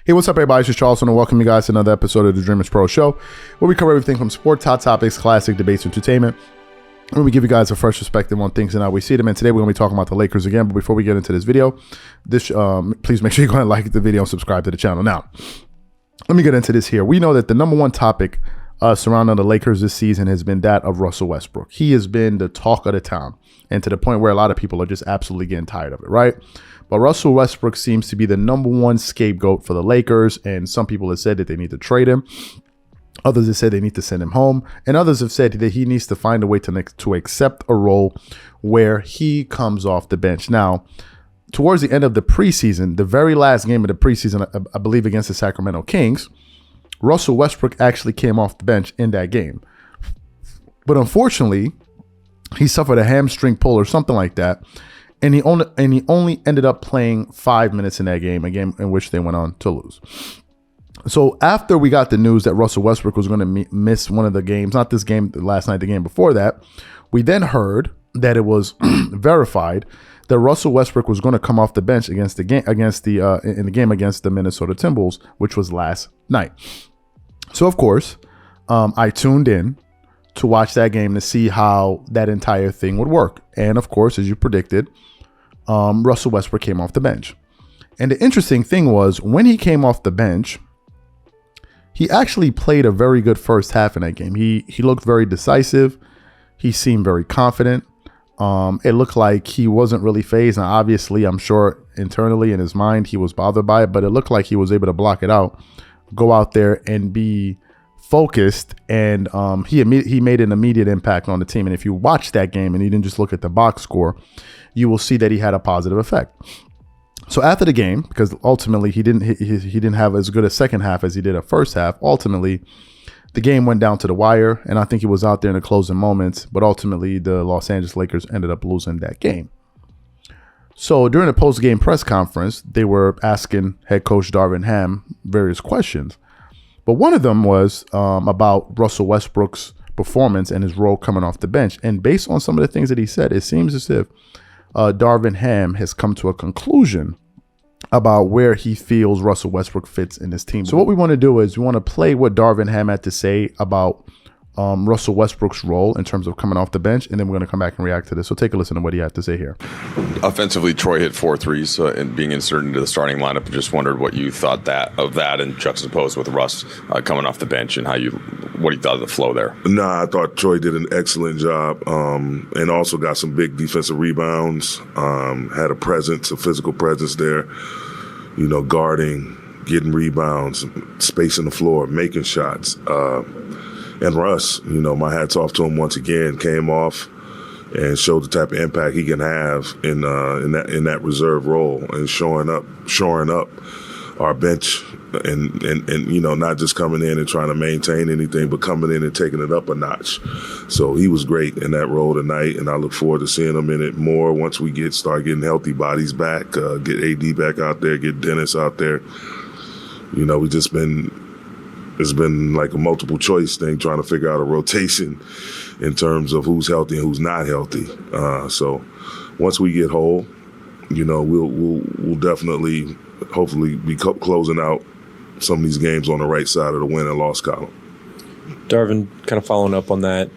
Hey, what's up, everybody? It's just Charleston, and welcome you guys to another episode of the Dreamerspro Show, where we cover everything from sports, hot topics, classic debates, entertainment, and we give you guys a fresh perspective on things and how we see them. And today we're going to be talking about the Lakers again. But before we get into this video, please make sure you go and like the video and subscribe to the channel. Now, let me get into this here. We know that the number one topic surrounding the Lakers this season has been that of Russell Westbrook. He has been the talk of the town, and to the point where a lot of people are just absolutely getting tired of it, right? But Russell Westbrook seems to be the number one scapegoat for the Lakers, and some people have said that they need to trade him. Others have said they need to send him home, and others have said that he needs to find a way to accept a role where he comes off the bench. Now, towards the end of the preseason, the very last game of the preseason, I believe against the Sacramento Kings, Russell Westbrook actually came off the bench in that game. But unfortunately, he suffered a hamstring pull or something like that. And he only ended up playing 5 minutes in that game, a game in which they went on to lose. So after we got the news that Russell Westbrook was going to miss one of the games, not this game, last night, the game before that, we then heard that it was verified that Russell Westbrook was going to come off the bench in the game against the Minnesota Timberwolves, which was last night. So of course, I tuned in to watch that game to see how that entire thing would work. And of course, as you predicted, Russell Westbrook came off the bench. And the interesting thing was, when he came off the bench, he actually played a very good first half in that game. He looked very decisive. He seemed very confident. It looked like he wasn't really fazed. Now, obviously, I'm sure internally in his mind, he was bothered by it, but it looked like he was able to block it out, go out there and be focused, and he made an immediate impact on the team. And if you watch that game and you didn't just look at the box score, you will see that he had a positive effect. So after the game, because ultimately he didn't have as good a second half as he did a first half, ultimately the game went down to the wire, and I think he was out there in the closing moments, but ultimately the Los Angeles Lakers ended up losing that game. So during the post-game press conference, they were asking head coach Darvin Ham various questions. But one of them was about Russell Westbrook's performance and his role coming off the bench. And based on some of the things that he said, it seems as if Darvin Ham has come to a conclusion about where he feels Russell Westbrook fits in this team. So what we want to do is we want to play what Darvin Ham had to say about Russell Westbrook's role in terms of coming off the bench, and then we're going to come back and react to this. So take a listen to what he had to say here. Offensively, Troy hit 4 threes and being inserted into the starting lineup. Just wondered what you thought of that and juxtaposed with Russ coming off the bench, and what you thought of the flow there. I thought Troy did an excellent job, and also got some big defensive rebounds. Had a physical presence there, guarding, getting rebounds, spacing the floor, making shots. And Russ, my hat's off to him once again. Came off and showed the type of impact he can have in that reserve role, and shoring up our bench, and not just coming in and trying to maintain anything, but coming in and taking it up a notch. So he was great in that role tonight, and I look forward to seeing him in it more once we start getting healthy bodies back, get AD back out there, get Dennis out there. It's been like a multiple choice thing, trying to figure out a rotation in terms of who's healthy and who's not healthy. So once we get whole, we'll definitely, hopefully, be closing out some of these games on the right side of the win and loss column. Darvin, kind of following up on that,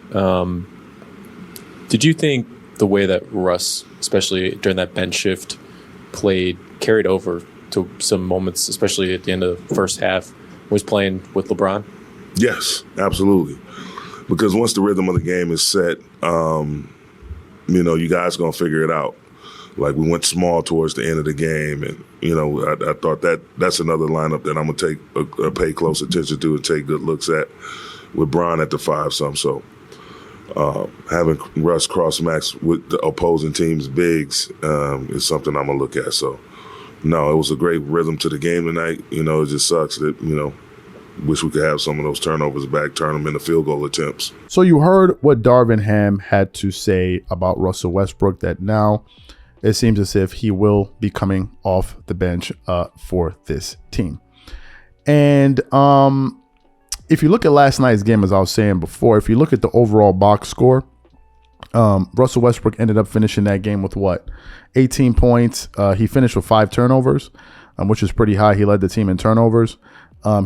did you think the way that Russ, especially during that bench shift, carried over to some moments, especially at the end of the first half, was playing with LeBron? Yes, absolutely. Because once the rhythm of the game is set, you guys going to figure it out. Like, we went small towards the end of the game, and, I thought that's another lineup that I'm going to pay close attention to and take good looks at, with Bron at the 5-some. So having Russ cross-max with the opposing team's bigs is something I'm going to look at. So, no, it was a great rhythm to the game tonight. It just sucks that, wish we could have some of those turnovers back, turn them into field goal attempts. So you heard what Darvin Ham had to say about Russell Westbrook, that now it seems as if he will be coming off the bench for this team. And if you look at last night's game, as I was saying before, if you look at the overall box score, Russell Westbrook ended up finishing that game with 18 points. He finished with 5 turnovers. which is pretty high. He led the team in turnovers.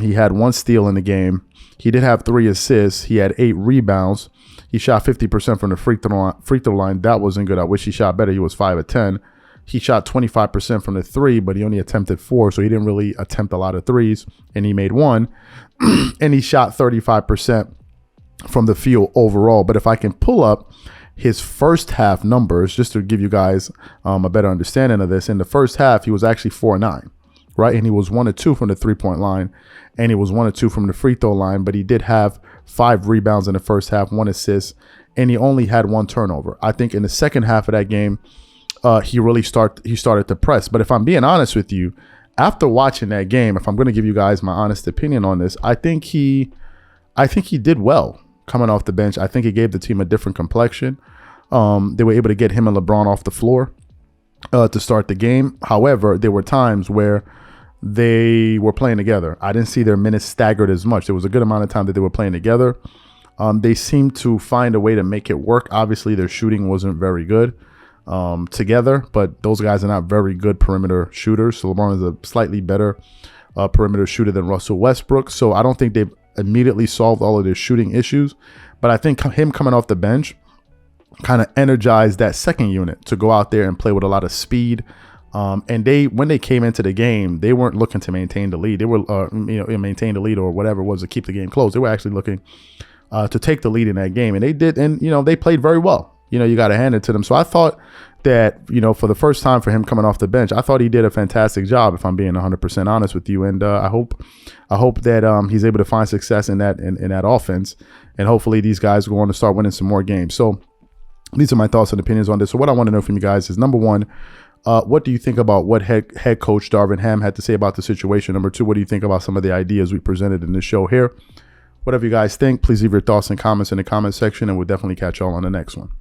He had 1 steal in the game. He did have 3 assists. He had 8 rebounds. He shot 50% from the free throw line. That wasn't good. I wish he shot better. He was 5 of 10. He shot 25% from the 3, but he only attempted 4, so he didn't really attempt a lot of threes, and he made 1. And he shot 35% from the field overall. But if I can pull up his first half numbers, just to give you guys a better understanding of this, in the first half, he was actually 4-9, right? And he was 1 of 2 from the 3-point line, and he was 1 of 2 from the free throw line, but he did have 5 rebounds in the first half, 1 assist, and he only had 1 turnover. I think in the second half of that game, he started to press. But if I'm being honest with you, after watching that game, if I'm going to give you guys my honest opinion on this, I think he did well coming off the bench. I think he gave the team a different complexion. They were able to get him and LeBron off the floor to start the game. However, there were times where they were playing together. I didn't see their minutes staggered as much. There was a good amount of time that they were playing together. They seemed to find a way to make it work. Obviously, their shooting wasn't very good together, but those guys are not very good perimeter shooters. So LeBron is a slightly better perimeter shooter than Russell Westbrook. So I don't think they've immediately solved all of their shooting issues, but I think him coming off the bench kind of energized that second unit to go out there and play with a lot of speed. And when they came into the game, they weren't looking to maintain the lead. They were, maintain the lead or whatever it was to keep the game close. They were actually looking to take the lead in that game, and they did. And they played very well. You got to hand it to them. So I thought that, for the first time for him coming off the bench, I thought he did a fantastic job, if I'm being 100% honest with you. And I hope that he's able to find success in that offense, and hopefully these guys go on to start winning some more games. So these are my thoughts and opinions on this. So what I want to know from you guys is, number one, what do you think about what head coach Darvin Ham had to say about the situation? Number two, what do you think about some of the ideas we presented in this show here? Whatever you guys think, please leave your thoughts and comments in the comment section, and we'll definitely catch y'all on the next one.